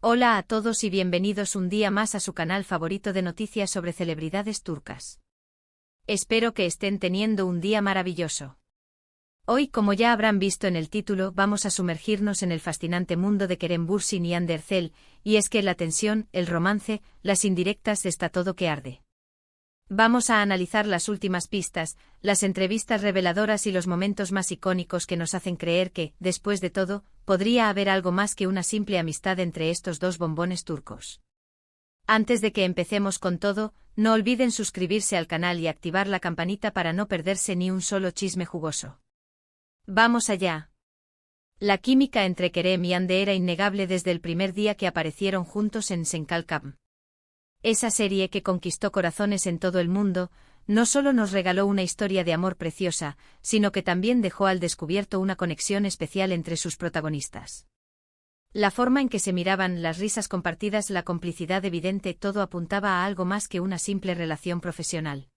Hola a todos y bienvenidos un día más a su canal favorito de noticias sobre celebridades turcas. Espero que estén teniendo un día maravilloso. Hoy, como ya habrán visto en el título, vamos a sumergirnos en el fascinante mundo de Kerem Bürsin y Hande Erçel, y es que la tensión, el romance, las indirectas está todo que arde. Vamos a analizar las últimas pistas, las entrevistas reveladoras y los momentos más icónicos que nos hacen creer que, después de todo, podría haber algo más que una simple amistad entre estos dos bombones turcos. Antes de que empecemos con todo, no olviden suscribirse al canal y activar la campanita para no perderse ni un solo chisme jugoso. ¡Vamos allá! La química entre Kerem y Hande era innegable desde el primer día que aparecieron juntos en Senkalkam. Esa serie que conquistó corazones en todo el mundo, no solo nos regaló una historia de amor preciosa, sino que también dejó al descubierto una conexión especial entre sus protagonistas. La forma en que se miraban, las risas compartidas, la complicidad evidente, todo apuntaba a algo más que una simple relación profesional.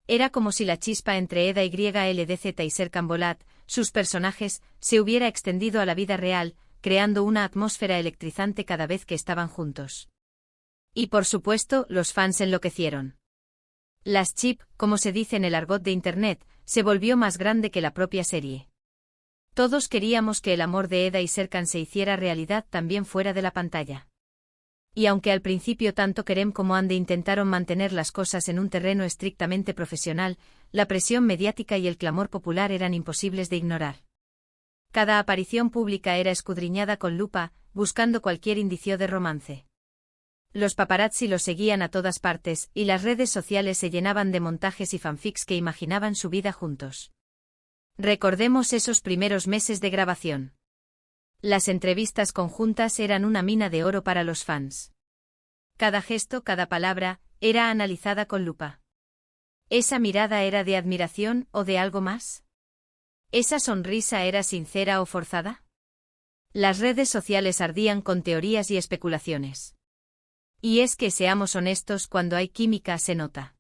Era como si la chispa entre Eda YLDZ y Serkan Bolat, sus personajes, se hubiera extendido a la vida real, creando una atmósfera electrizante cada vez que estaban juntos. Y por supuesto, los fans enloquecieron. Las chip, como se dice en el argot de Internet, se volvió más grande que la propia serie. Todos queríamos que el amor de Eda y Serkan se hiciera realidad también fuera de la pantalla. Y aunque al principio tanto Kerem como Hande intentaron mantener las cosas en un terreno estrictamente profesional, la presión mediática y el clamor popular eran imposibles de ignorar. Cada aparición pública era escudriñada con lupa, buscando cualquier indicio de romance. Los paparazzi los seguían a todas partes, y las redes sociales se llenaban de montajes y fanfics que imaginaban su vida juntos. Recordemos esos primeros meses de grabación. Las entrevistas conjuntas eran una mina de oro para los fans. Cada gesto, cada palabra, era analizada con lupa. ¿Esa mirada era de admiración o de algo más? ¿Esa sonrisa era sincera o forzada? Las redes sociales ardían con teorías y especulaciones. Y es que, seamos honestos, cuando hay química se nota.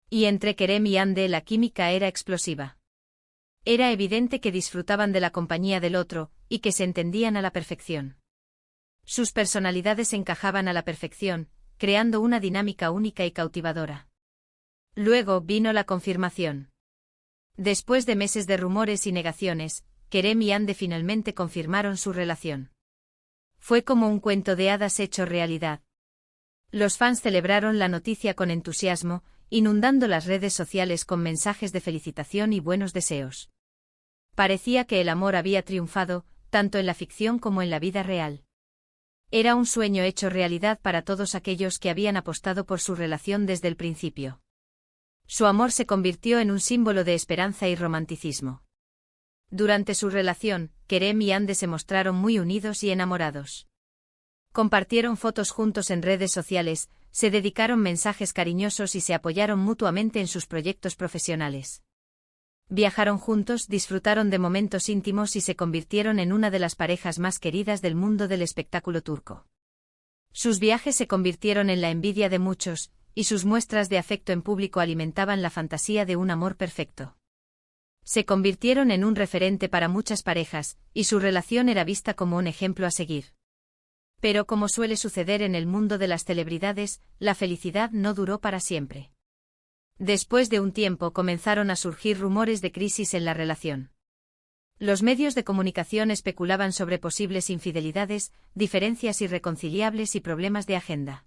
Y entre Kerem y Hande la química era explosiva. Era evidente que disfrutaban de la compañía del otro, y que se entendían a la perfección. Sus personalidades encajaban a la perfección, creando una dinámica única y cautivadora. Luego vino la confirmación. Después de meses de rumores y negaciones, Kerem y Hande finalmente confirmaron su relación. Fue como un cuento de hadas hecho realidad. Los fans celebraron la noticia con entusiasmo, inundando las redes sociales con mensajes de felicitación y buenos deseos. Parecía que el amor había triunfado, tanto en la ficción como en la vida real. Era un sueño hecho realidad para todos aquellos que habían apostado por su relación desde el principio. Su amor se convirtió en un símbolo de esperanza y romanticismo. Durante su relación, Kerem y Hande se mostraron muy unidos y enamorados. Compartieron fotos juntos en redes sociales, se dedicaron mensajes cariñosos y se apoyaron mutuamente en sus proyectos profesionales. Viajaron juntos, disfrutaron de momentos íntimos y se convirtieron en una de las parejas más queridas del mundo del espectáculo turco. Sus viajes se convirtieron en la envidia de muchos, y sus muestras de afecto en público alimentaban la fantasía de un amor perfecto. Se convirtieron en un referente para muchas parejas, y su relación era vista como un ejemplo a seguir. Pero como suele suceder en el mundo de las celebridades, la felicidad no duró para siempre. Después de un tiempo comenzaron a surgir rumores de crisis en la relación. Los medios de comunicación especulaban sobre posibles infidelidades, diferencias irreconciliables y problemas de agenda.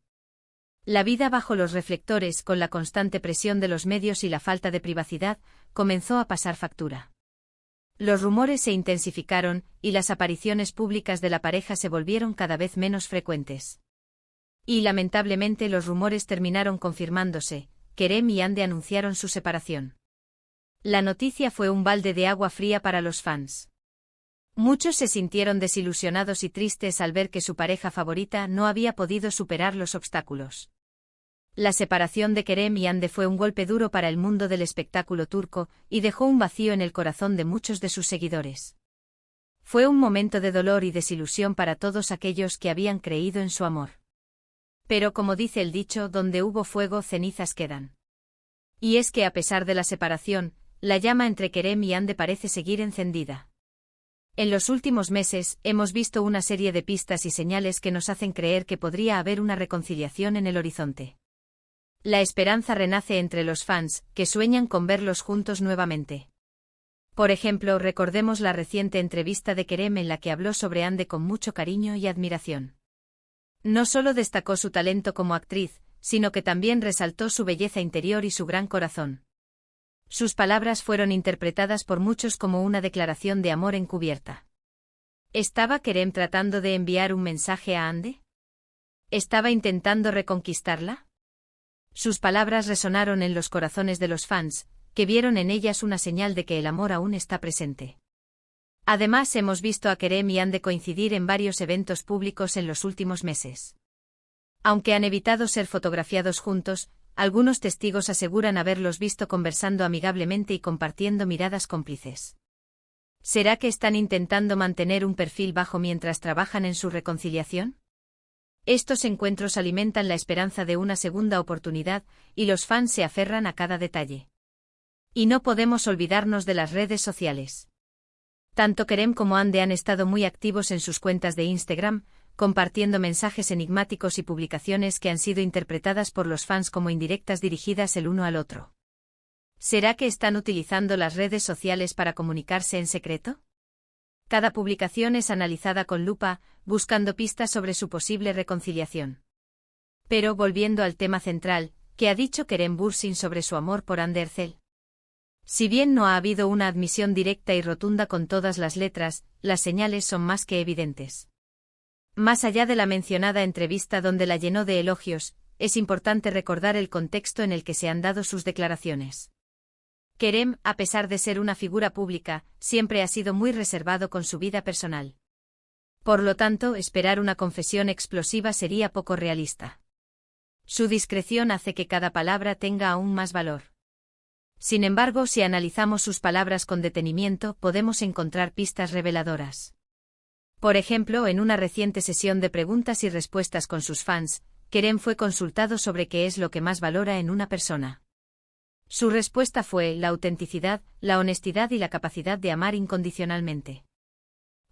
La vida bajo los reflectores, con la constante presión de los medios y la falta de privacidad, comenzó a pasar factura. Los rumores se intensificaron, y las apariciones públicas de la pareja se volvieron cada vez menos frecuentes. Y lamentablemente los rumores terminaron confirmándose. Kerem y Hande anunciaron su separación. La noticia fue un balde de agua fría para los fans. Muchos se sintieron desilusionados y tristes al ver que su pareja favorita no había podido superar los obstáculos. La separación de Kerem y Hande fue un golpe duro para el mundo del espectáculo turco, y dejó un vacío en el corazón de muchos de sus seguidores. Fue un momento de dolor y desilusión para todos aquellos que habían creído en su amor. Pero como dice el dicho, donde hubo fuego, cenizas quedan. Y es que a pesar de la separación, la llama entre Kerem y Hande parece seguir encendida. En los últimos meses, hemos visto una serie de pistas y señales que nos hacen creer que podría haber una reconciliación en el horizonte. La esperanza renace entre los fans, que sueñan con verlos juntos nuevamente. Por ejemplo, recordemos la reciente entrevista de Kerem en la que habló sobre Hande con mucho cariño y admiración. No solo destacó su talento como actriz, sino que también resaltó su belleza interior y su gran corazón. Sus palabras fueron interpretadas por muchos como una declaración de amor encubierta. ¿Estaba Kerem tratando de enviar un mensaje a Hande? ¿Estaba intentando reconquistarla? Sus palabras resonaron en los corazones de los fans, que vieron en ellas una señal de que el amor aún está presente. Además, hemos visto a Kerem y Hande coincidir en varios eventos públicos en los últimos meses. Aunque han evitado ser fotografiados juntos, algunos testigos aseguran haberlos visto conversando amigablemente y compartiendo miradas cómplices. ¿Será que están intentando mantener un perfil bajo mientras trabajan en su reconciliación? Estos encuentros alimentan la esperanza de una segunda oportunidad, y los fans se aferran a cada detalle. Y no podemos olvidarnos de las redes sociales. Tanto Kerem como Hande han estado muy activos en sus cuentas de Instagram, compartiendo mensajes enigmáticos y publicaciones que han sido interpretadas por los fans como indirectas dirigidas el uno al otro. ¿Será que están utilizando las redes sociales para comunicarse en secreto? Cada publicación es analizada con lupa, buscando pistas sobre su posible reconciliación. Pero volviendo al tema central, ¿qué ha dicho Kerem Bürsin sobre su amor por Hande Erçel? Si bien no ha habido una admisión directa y rotunda con todas las letras, las señales son más que evidentes. Más allá de la mencionada entrevista donde la llenó de elogios, es importante recordar el contexto en el que se han dado sus declaraciones. Kerem, a pesar de ser una figura pública, siempre ha sido muy reservado con su vida personal. Por lo tanto, esperar una confesión explosiva sería poco realista. Su discreción hace que cada palabra tenga aún más valor. Sin embargo, si analizamos sus palabras con detenimiento, podemos encontrar pistas reveladoras. Por ejemplo, en una reciente sesión de preguntas y respuestas con sus fans, Kerem fue consultado sobre qué es lo que más valora en una persona. Su respuesta fue la autenticidad, la honestidad y la capacidad de amar incondicionalmente.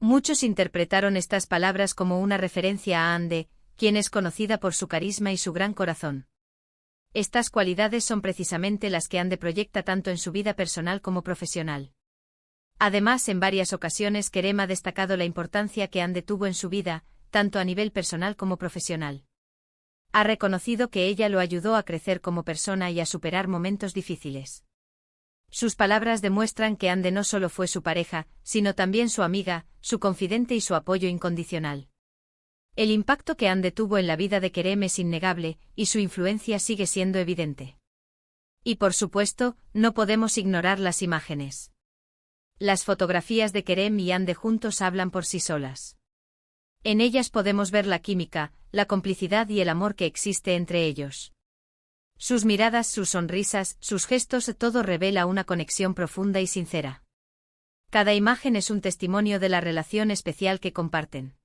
Muchos interpretaron estas palabras como una referencia a Hande, quien es conocida por su carisma y su gran corazón. Estas cualidades son precisamente las que Hande proyecta tanto en su vida personal como profesional. Además, en varias ocasiones Kerem ha destacado la importancia que Hande tuvo en su vida, tanto a nivel personal como profesional. Ha reconocido que ella lo ayudó a crecer como persona y a superar momentos difíciles. Sus palabras demuestran que Hande no solo fue su pareja, sino también su amiga, su confidente y su apoyo incondicional. El impacto que Hande tuvo en la vida de Kerem es innegable, y su influencia sigue siendo evidente. Y por supuesto, no podemos ignorar las imágenes. Las fotografías de Kerem y Hande juntos hablan por sí solas. En ellas podemos ver la química, la complicidad y el amor que existe entre ellos. Sus miradas, sus sonrisas, sus gestos, todo revela una conexión profunda y sincera. Cada imagen es un testimonio de la relación especial que comparten.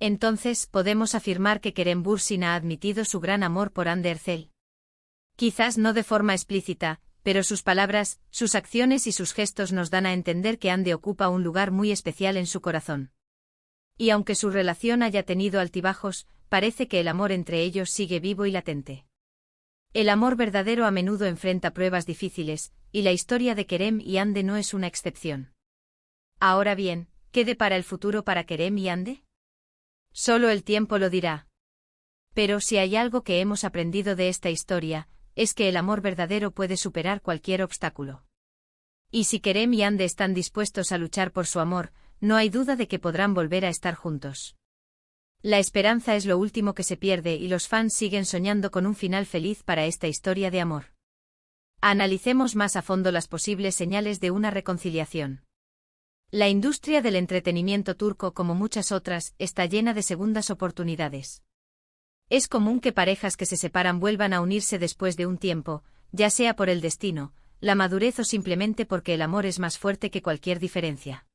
Entonces, podemos afirmar que Kerem Bürsin ha admitido su gran amor por Hande Erçel. Quizás no de forma explícita, pero sus palabras, sus acciones y sus gestos nos dan a entender que Hande ocupa un lugar muy especial en su corazón. Y aunque su relación haya tenido altibajos, parece que el amor entre ellos sigue vivo y latente. El amor verdadero a menudo enfrenta pruebas difíciles, y la historia de Kerem y Hande no es una excepción. Ahora bien, ¿qué depara el futuro para Kerem y Hande? Solo el tiempo lo dirá. Pero si hay algo que hemos aprendido de esta historia, es que el amor verdadero puede superar cualquier obstáculo. Y si Kerem y Hande están dispuestos a luchar por su amor, no hay duda de que podrán volver a estar juntos. La esperanza es lo último que se pierde y los fans siguen soñando con un final feliz para esta historia de amor. Analicemos más a fondo las posibles señales de una reconciliación. La industria del entretenimiento turco, como muchas otras, está llena de segundas oportunidades. Es común que parejas que se separan vuelvan a unirse después de un tiempo, ya sea por el destino, la madurez o simplemente porque el amor es más fuerte que cualquier diferencia.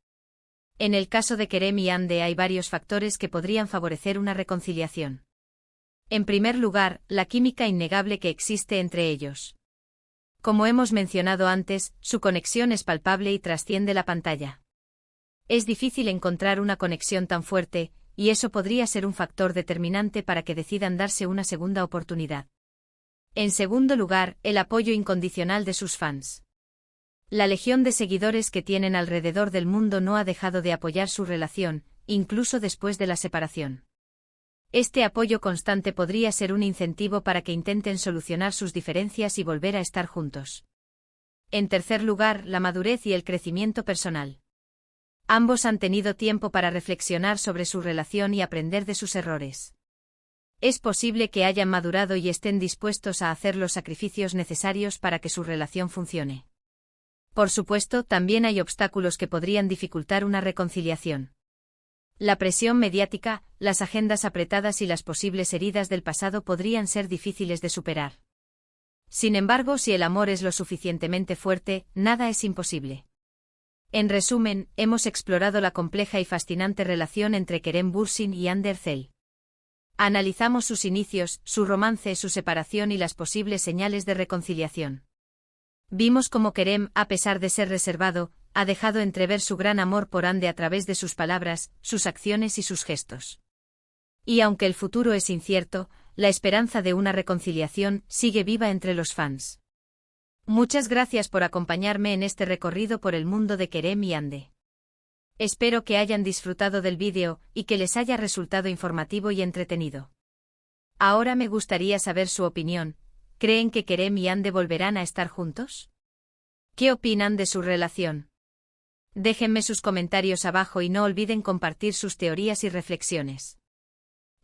En el caso de Kerem y Hande hay varios factores que podrían favorecer una reconciliación. En primer lugar, la química innegable que existe entre ellos. Como hemos mencionado antes, su conexión es palpable y trasciende la pantalla. Es difícil encontrar una conexión tan fuerte, y eso podría ser un factor determinante para que decidan darse una segunda oportunidad. En segundo lugar, el apoyo incondicional de sus fans. La legión de seguidores que tienen alrededor del mundo no ha dejado de apoyar su relación, incluso después de la separación. Este apoyo constante podría ser un incentivo para que intenten solucionar sus diferencias y volver a estar juntos. En tercer lugar, la madurez y el crecimiento personal. Ambos han tenido tiempo para reflexionar sobre su relación y aprender de sus errores. Es posible que hayan madurado y estén dispuestos a hacer los sacrificios necesarios para que su relación funcione. Por supuesto, también hay obstáculos que podrían dificultar una reconciliación. La presión mediática, las agendas apretadas y las posibles heridas del pasado podrían ser difíciles de superar. Sin embargo, si el amor es lo suficientemente fuerte, nada es imposible. En resumen, hemos explorado la compleja y fascinante relación entre Kerem Bürsin y Hande Erçel. Analizamos sus inicios, su romance, su separación y las posibles señales de reconciliación. Vimos cómo Kerem, a pesar de ser reservado, ha dejado entrever su gran amor por Hande a través de sus palabras, sus acciones y sus gestos. Y aunque el futuro es incierto, la esperanza de una reconciliación sigue viva entre los fans. Muchas gracias por acompañarme en este recorrido por el mundo de Kerem y Hande. Espero que hayan disfrutado del vídeo y que les haya resultado informativo y entretenido. Ahora me gustaría saber su opinión. ¿Creen que Kerem y Hande volverán a estar juntos? ¿Qué opinan de su relación? Déjenme sus comentarios abajo y no olviden compartir sus teorías y reflexiones.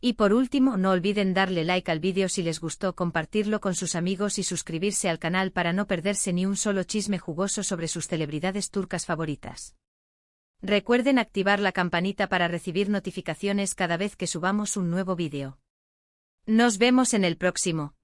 Y por último, no olviden darle like al vídeo si les gustó, compartirlo con sus amigos y suscribirse al canal para no perderse ni un solo chisme jugoso sobre sus celebridades turcas favoritas. Recuerden activar la campanita para recibir notificaciones cada vez que subamos un nuevo vídeo. Nos vemos en el próximo.